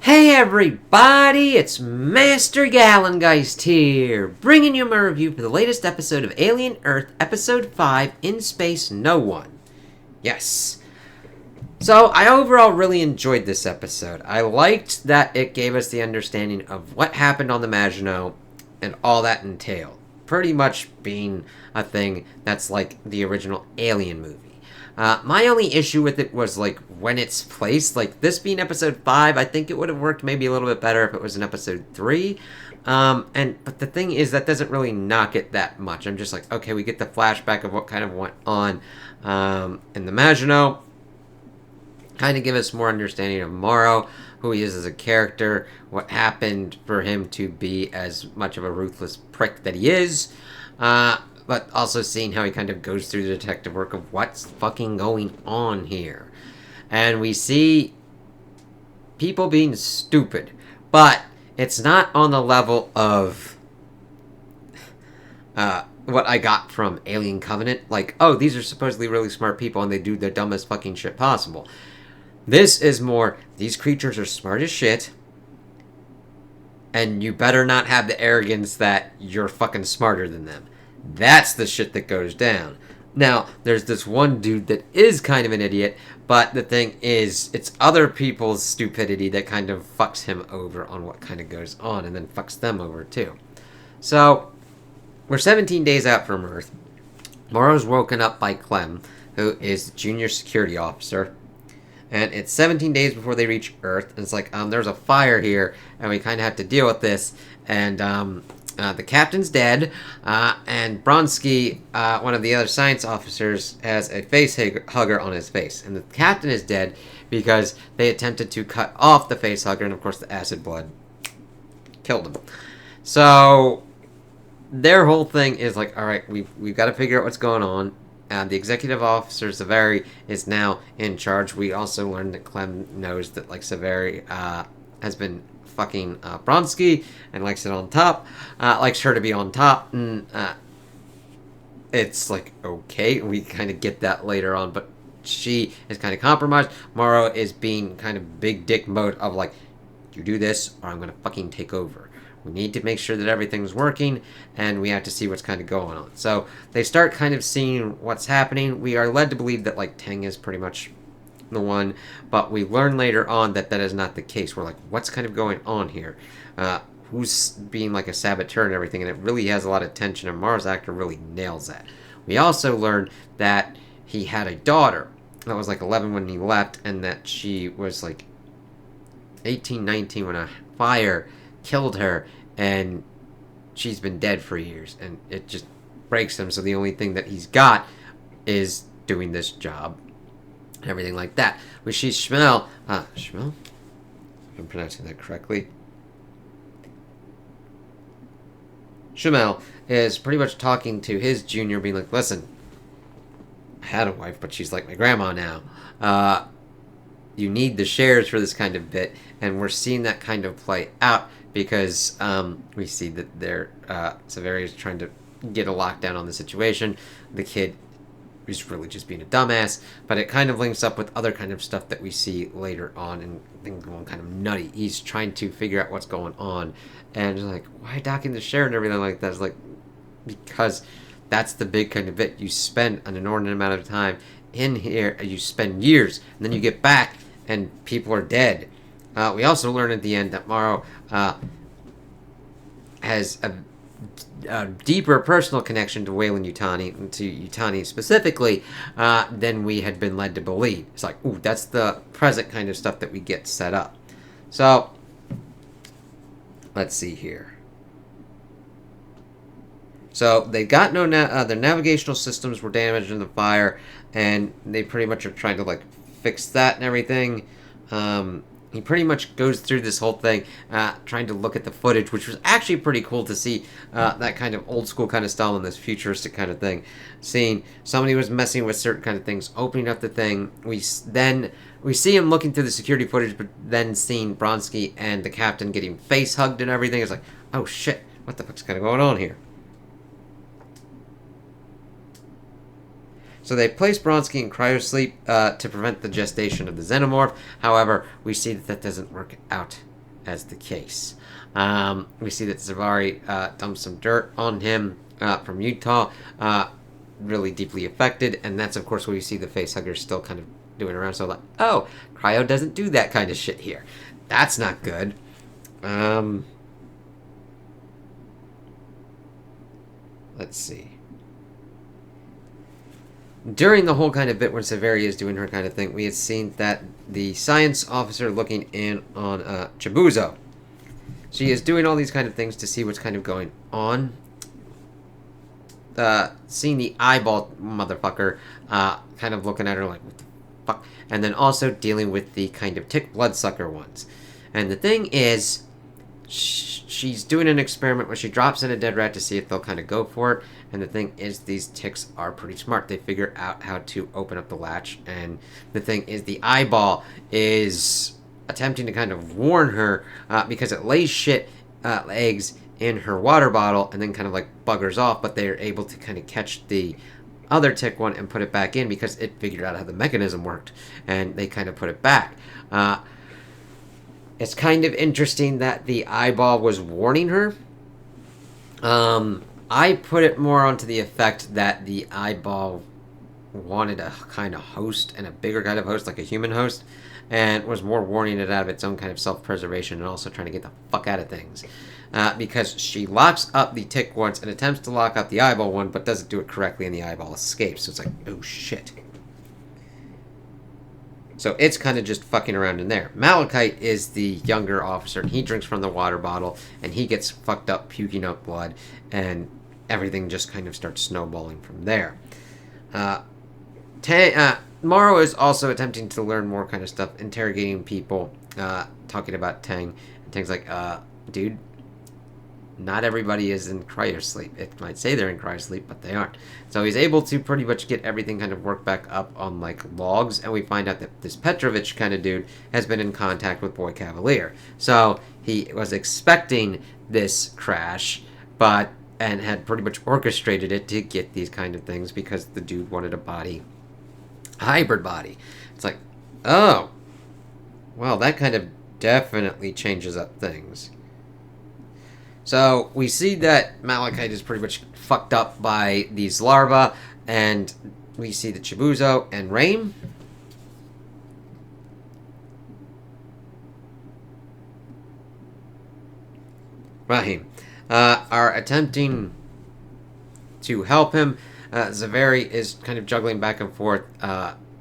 Hey everybody, it's Master Gallengeist here, bringing you my review for the latest episode of Alien Earth, Episode 5, In Space No One. Yes. So, I overall really enjoyed this episode. I liked that it gave us the understanding of what happened on the Maginot and all that entailed. Pretty much being a thing that's like the original Alien movie. My only issue with it was like when it's placed. Like this being episode 5, I think it would have worked maybe a little bit better if it was in episode 3. But the thing is that doesn't really knock it that much. I'm just like, okay, we get the flashback of what kind of went on in the Maginot. Kind of give us more understanding of Morrow, who he is as a character, what happened for him to be as much of a ruthless prick that he is. But also seeing how he kind of goes through the detective work of what's fucking going on here. And we see people being stupid, but it's not on the level of what I got from Alien Covenant. Like, oh, these are supposedly really smart people and they do the dumbest fucking shit possible. This is more, these creatures are smart as shit, and you better not have the arrogance that you're fucking smarter than them. That's the shit that goes down. Now, there's this one dude that is kind of an idiot, but the thing is, it's other people's stupidity that kind of fucks him over on what kind of goes on, and then fucks them over too. So, we're 17 days out from Earth. Morrow's woken up by Clem, who is the junior security officer. And it's 17 days before they reach Earth, and it's like, there's a fire here, and we kind of have to deal with this, and, the captain's dead, and Bronski, one of the other science officers, has a face hugger on his face. And the captain is dead because they attempted to cut off the face hugger, and of course the acid blood killed him. So, their whole thing is like, alright, we've got to figure out what's going on. The executive officer, Saveri, is now in charge. We also learned that Clem knows that, like, Saveri, has been fucking Bronski and likes it on top, likes her to be on top, and it's like, okay, we kind of get that later on, but she is kind of compromised. Morrow is being kind of big dick mode of like, you do this or I'm gonna fucking take over. We need to make sure that everything's working, and we have to see what's kind of going on. So they start kind of seeing what's happening. We are led to believe that like Teng is pretty much the one, but we learn later on that that is not the case. We're like, what's kind of going on here? Who's being like a saboteur and everything, and it really has a lot of tension, and Mars actor really nails that. We also learned that he had a daughter that was like 11 when he left, and that she was like 18, 19 when a fire killed her, and she's been dead for years, and it just breaks him, so the only thing that he's got is doing this job. Everything like that. We see Schmel, if I'm pronouncing that correctly. Schmel is pretty much talking to his junior, being like, listen, I had a wife, but she's like my grandma now. You need the shares for this kind of bit, and we're seeing that kind of play out because we see that they're, Saveri is trying to get a lockdown on the situation. The kid is really just being a dumbass, but it kind of links up with other kind of stuff that we see later on, and things going kind of nutty. He's trying to figure out what's going on, and it's like, why docking the share and everything like that? It's like, because that's the big kind of bit. You spend an inordinate amount of time in here, you spend years, and then you get back, and people are dead. We also learn at the end that Morrow has a deeper personal connection to Weyland-Yutani, to Yutani specifically, than we had been led to believe. It's like, ooh, that's the present kind of stuff that we get set up. So, let's see here. So, they got no, their navigational systems were damaged in the fire, and they pretty much are trying to, like, fix that and everything. He pretty much goes through this whole thing, trying to look at the footage, which was actually pretty cool to see that kind of old school kind of style in this futuristic kind of thing. Seeing somebody was messing with certain kind of things, opening up the thing. We see him looking through the security footage, but then seeing Bronski and the captain getting face hugged and everything. It's like, oh shit, what the fuck's kind of going on here? So they place Bronski in cryosleep to prevent the gestation of the xenomorph. However, we see that that doesn't work out as the case. We see that Zavari dumps some dirt on him from Utah, really deeply affected, and that's of course where you see the facehugger still kind of doing around. So like, oh, Cryo doesn't do that kind of shit here. That's not good. Let's see. During the whole kind of bit when Severi is doing her kind of thing, we had seen that the science officer looking in on Chibuzo. She is doing all these kind of things to see what's kind of going on. Seeing the eyeball motherfucker, kind of looking at her like, what the fuck? And then also dealing with the kind of tick bloodsucker ones. And the thing is, she's doing an experiment where she drops in a dead rat to see if they'll kind of go for it. And the thing is, these ticks are pretty smart. They figure out how to open up the latch. And the thing is, the eyeball is attempting to kind of warn her because it lays eggs in her water bottle and then kind of like buggers off. But they're able to kind of catch the other tick one and put it back in because it figured out how the mechanism worked. And they kind of put it back. It's kind of interesting that the eyeball was warning her. I put it more onto the effect that the eyeball wanted a kind of host and a bigger kind of host, like a human host, and was more warning it out of its own kind of self-preservation and also trying to get the fuck out of things. Because she locks up the tick once and attempts to lock up the eyeball one, but doesn't do it correctly and the eyeball escapes. So it's like, oh shit. So it's kind of just fucking around in there. Malachite is the younger officer, and he drinks from the water bottle, and he gets fucked up, puking up blood, and everything just kind of starts snowballing from there. Morrow is also attempting to learn more kind of stuff, interrogating people, talking about Tang. And Tang's like, dude, not everybody is in cryosleep. It might say they're in cryosleep, but they aren't. So he's able to pretty much get everything kind of worked back up on like logs, and we find out that this Petrovich kind of dude has been in contact with Boy Cavalier. So he was expecting this crash, and had pretty much orchestrated it to get these kind of things because the dude wanted a hybrid body. It's like, oh, well, that kind of definitely changes up things. So we see that Malachite is pretty much fucked up by these larvae, and we see that Chibuzo and Rahim are attempting to help him. Zaveri is kind of juggling back and forth.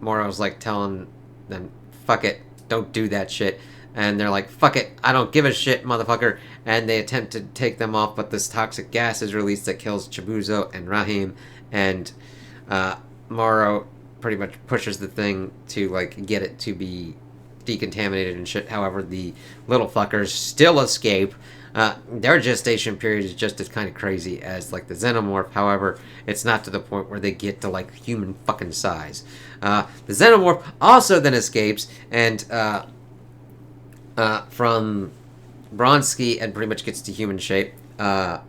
Morrow's like telling them, fuck it, don't do that shit. And they're like, fuck it, I don't give a shit, motherfucker. And they attempt to take them off, but this toxic gas is released that kills Chibuzo and Rahim. And Morrow pretty much pushes the thing to like get it to be decontaminated and shit. However, the little fuckers still escape. Their gestation period is just as kind of crazy as like the xenomorph. However, it's not to the point where they get to like human fucking size. The xenomorph also then escapes and from Bronsky and pretty much gets to human shape. And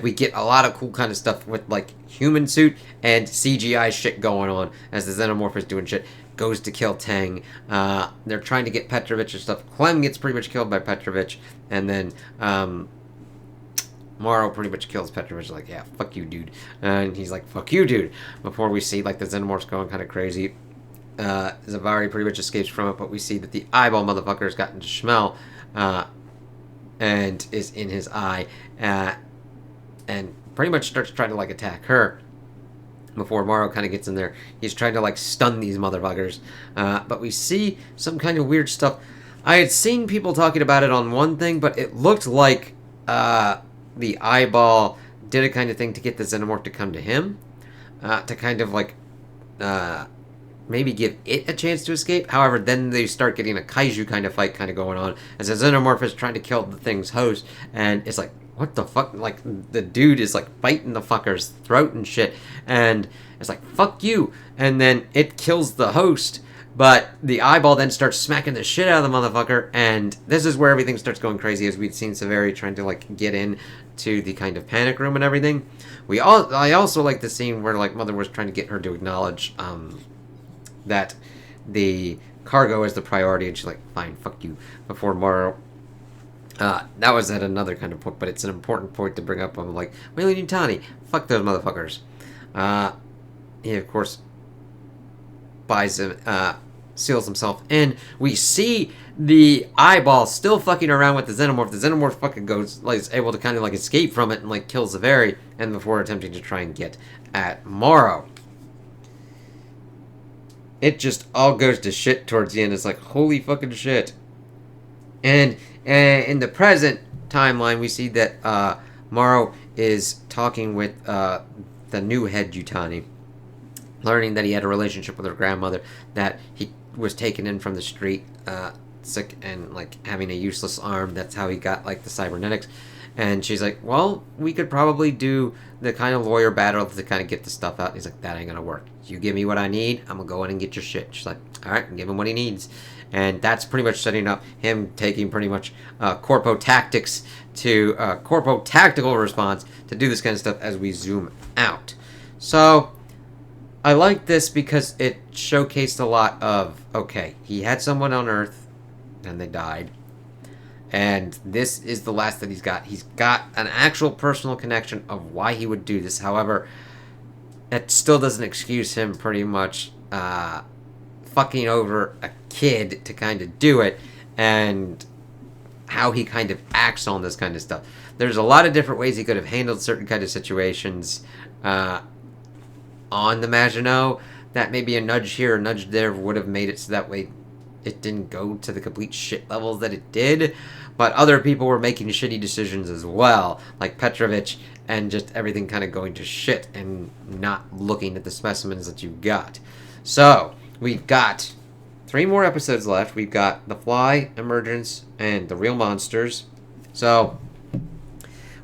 we get a lot of cool kind of stuff with like human suit and CGI shit going on as the xenomorph is doing shit. Goes to kill Tang. They're trying to get Petrovich and stuff. Clem gets pretty much killed by Petrovich, and then Morrow pretty much kills Petrovich. Like, yeah, fuck you, dude. And he's like, fuck you, dude. Before we see like the xenomorphs going kind of crazy, Zavari pretty much escapes from it, but we see that the eyeball motherfucker has gotten to Schmel and is in his eye, and pretty much starts trying to like attack her. Before Morrow kind of gets in there, he's trying to like stun these motherfuckers. But we see some kind of weird stuff. I had seen people talking about it on one thing, but it looked like the eyeball did a kind of thing to get the xenomorph to come to him, to kind of like maybe give it a chance to escape. However, then they start getting a kaiju kind of fight kind of going on as the xenomorph is trying to kill the thing's host, and it's like, what the fuck? Like, the dude is like biting the fucker's throat and shit, and it's like, fuck you. And then it kills the host, but the eyeball then starts smacking the shit out of the motherfucker, and this is where everything starts going crazy, as we'd seen Severi trying to like get in to the kind of panic room and everything. I also like the scene where like Mother was trying to get her to acknowledge that the cargo as the priority, and she's like, fine, fuck you, before Morrow. That was at another kind of point, but it's an important point to bring up. I'm like, Weyland Yutani, fuck those motherfuckers. He, of course, buys him, seals himself in. We see the eyeball still fucking around with the Xenomorph. The Xenomorph fucking goes, like, is able to kind of, like, escape from it and, like, kills the Very, and before attempting to try and get at Morrow. It just all goes to shit towards the end. It's like, holy fucking shit. And in the present timeline, we see that Morrow is talking with the new head Yutani, learning that he had a relationship with her grandmother, that he was taken in from the street, sick and, like, having a useless arm. That's how he got, like, the cybernetics. And she's like, well, we could probably do the kind of lawyer battle to kind of get the stuff out. And he's like, that ain't gonna work. You give me what I need, I'm gonna go in and get your shit. She's like, alright, give him what he needs. And that's pretty much setting up him taking pretty much corpo tactics to corpo tactical response to do this kind of stuff as we zoom out. So I like this because it showcased a lot of, okay, he had someone on Earth and they died. And this is the last that he's got. He's got an actual personal connection of why he would do this. However, it still doesn't excuse him pretty much fucking over a kid to kind of do it, and how he kind of acts on this kind of stuff. There's a lot of different ways he could have handled certain kind of situations on the Maginot, that maybe a nudge here, a nudge there would have made it so that way it didn't go to the complete shit levels that it did. But other people were making shitty decisions as well, like Petrovich, and just everything kind of going to shit and not looking at the specimens that you got. So we've got 3 more episodes left. We've got The Fly, Emergence, and The Real Monsters. So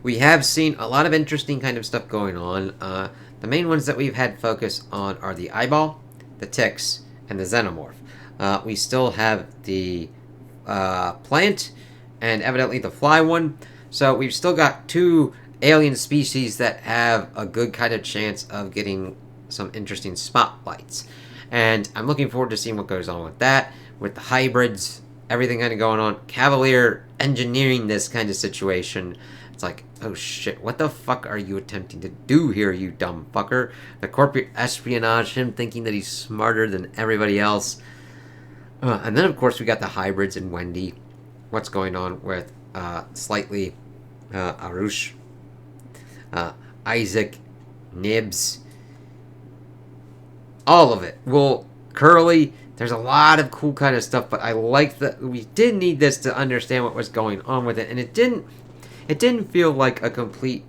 we have seen a lot of interesting kind of stuff going on. The main ones that we've had focus on are the eyeball, the ticks, and the xenomorph. We still have the plant and evidently the fly one. So we've still got 2 alien species that have a good kind of chance of getting some interesting spotlights. And I'm looking forward to seeing what goes on with that, with the hybrids, everything kind of going on. Cavalier engineering this kind of situation. It's like, oh shit, what the fuck are you attempting to do here, you dumb fucker? The corporate espionage, him thinking that he's smarter than everybody else. And then, of course, we got the hybrids and Wendy. What's going on with Slightly, Arush, Isaac, Nibs, all of it. Well, Curly, there's a lot of cool kind of stuff, but I like that we did need this to understand what was going on with it, and it didn't feel like a complete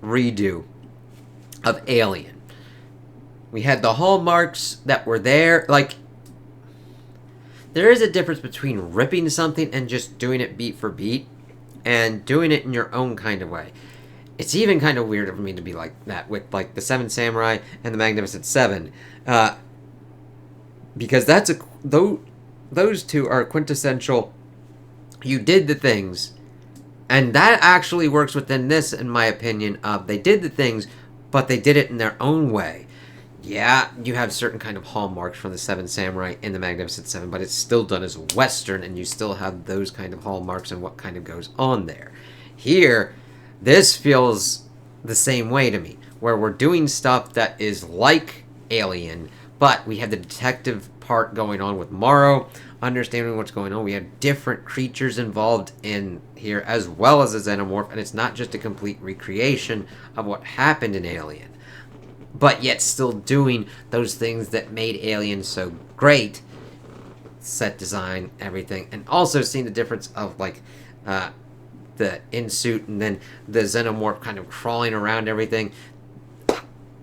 redo of Alien. We had the hallmarks that were there, like, there is a difference between ripping something and just doing it beat for beat, and doing it in your own kind of way. It's even kind of weird for me to be like that with, like, the Seven Samurai and the Magnificent Seven, because those 2 are quintessential. You did the things, and that actually works within this, in my opinion. They did the things, but they did it in their own way. Yeah, you have certain kind of hallmarks from the Seven Samurai in the Magnificent Seven, but it's still done as Western, and you still have those kind of hallmarks and what kind of goes on there. Here, this feels the same way to me, where we're doing stuff that is like Alien, but we have the detective part going on with Morrow, understanding what's going on. We have different creatures involved in here, as well as a xenomorph, and it's not just a complete recreation of what happened in Alien, but yet still doing those things that made Alien so great. Set design, everything, and also seeing the difference of, like, the in-suit and then the xenomorph kind of crawling around everything.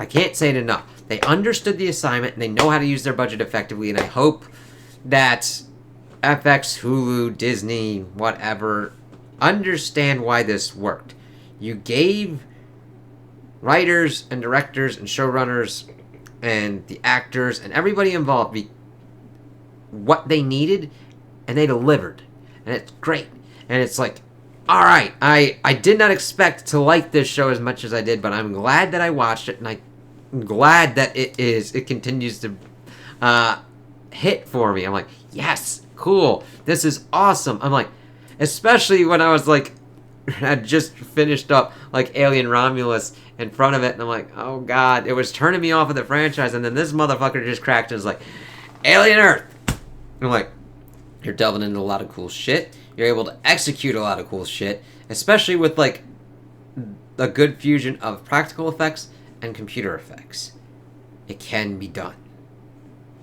I can't say it enough. They understood the assignment, and they know how to use their budget effectively, and I hope that FX, Hulu, Disney, whatever, understand why this worked. You gave writers and directors and showrunners and the actors and everybody involved what they needed, and they delivered, and it's great. And it's like, all right, I did not expect to like this show as much as I did, but I'm glad that I watched it, and I'm glad that it continues to hit for me. I'm like, yes, cool, this is awesome. I'm like, especially when I was like, had just finished up like Alien Romulus in front of it, and I'm like, oh god, it was turning me off of the franchise, and then this motherfucker just cracked and was like, Alien Earth. And I'm like, you're delving into a lot of cool shit. You're able to execute a lot of cool shit, especially with like a good fusion of practical effects and computer effects. It can be done.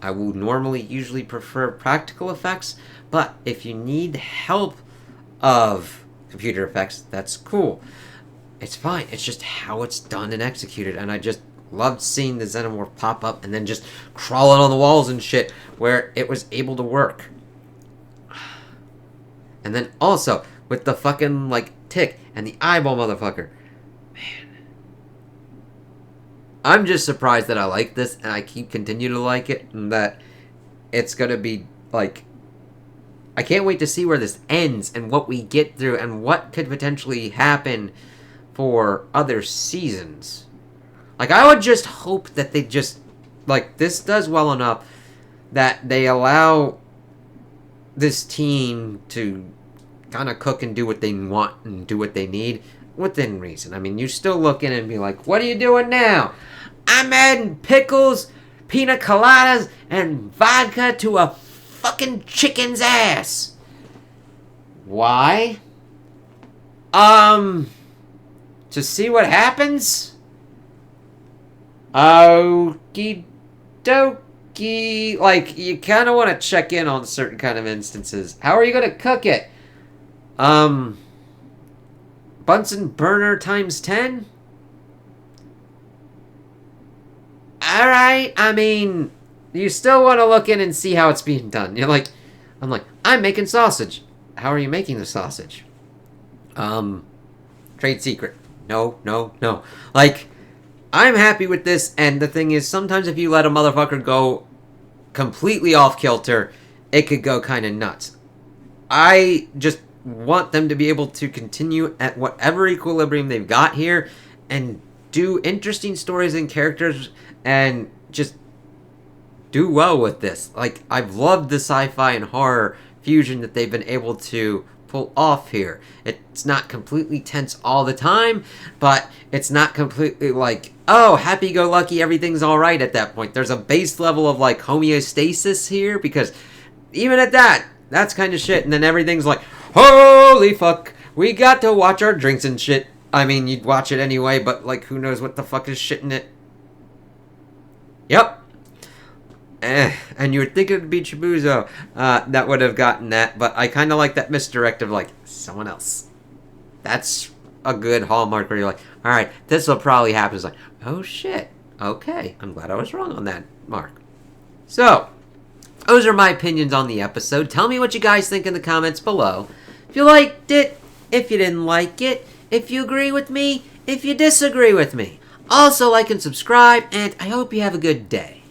I would normally usually prefer practical effects, but if you need help of computer effects, that's cool. It's fine. It's just how it's done and executed, and I just loved seeing the Xenomorph pop up and then just crawling on the walls and shit where it was able to work. And then also with the fucking like tick and the eyeball motherfucker. Man. I'm just surprised that I like this and I continue to like it, and that it's gonna be like, I can't wait to see where this ends and what we get through and what could potentially happen for other seasons. Like, I would just hope that they just, like, this does well enough that they allow this team to kind of cook and do what they want and do what they need within reason. I mean, you still look in and be like, what are you doing now? I'm adding pickles, pina coladas, and vodka to a fucking chicken's ass. Why? To see what happens? Okie dokie. Like, you kind of want to check in on certain kind of instances. How are you going to cook it? Bunsen burner times 10? Alright, I mean, you still want to look in and see how it's being done. You're like, I'm making sausage. How are you making the sausage? Trade secret. No. Like, I'm happy with this, and the thing is, sometimes if you let a motherfucker go completely off kilter, it could go kind of nuts. I just want them to be able to continue at whatever equilibrium they've got here and do interesting stories and characters and just do well with this. Like, I've loved the sci-fi and horror fusion that they've been able to pull off here. It's not completely tense all the time, but it's not completely like, oh, happy-go-lucky, everything's alright at that point. There's a base level of, like, homeostasis here, because even at that, that's kind of shit, and then everything's like, holy fuck, we got to watch our drinks and shit. I mean, you'd watch it anyway, but, like, who knows what the fuck is shit in it. Yep. And you would think it would be Chibuzo that would have gotten that, but I kind of like that misdirect of, like, someone else. That's a good hallmark where you're like, alright, this will probably happen. It's like, oh shit, okay, I'm glad I was wrong on that mark. So, those are my opinions on the episode. Tell me what you guys think in the comments below. If you liked it, if you didn't like it, if you agree with me, if you disagree with me. Also, like and subscribe, and I hope you have a good day.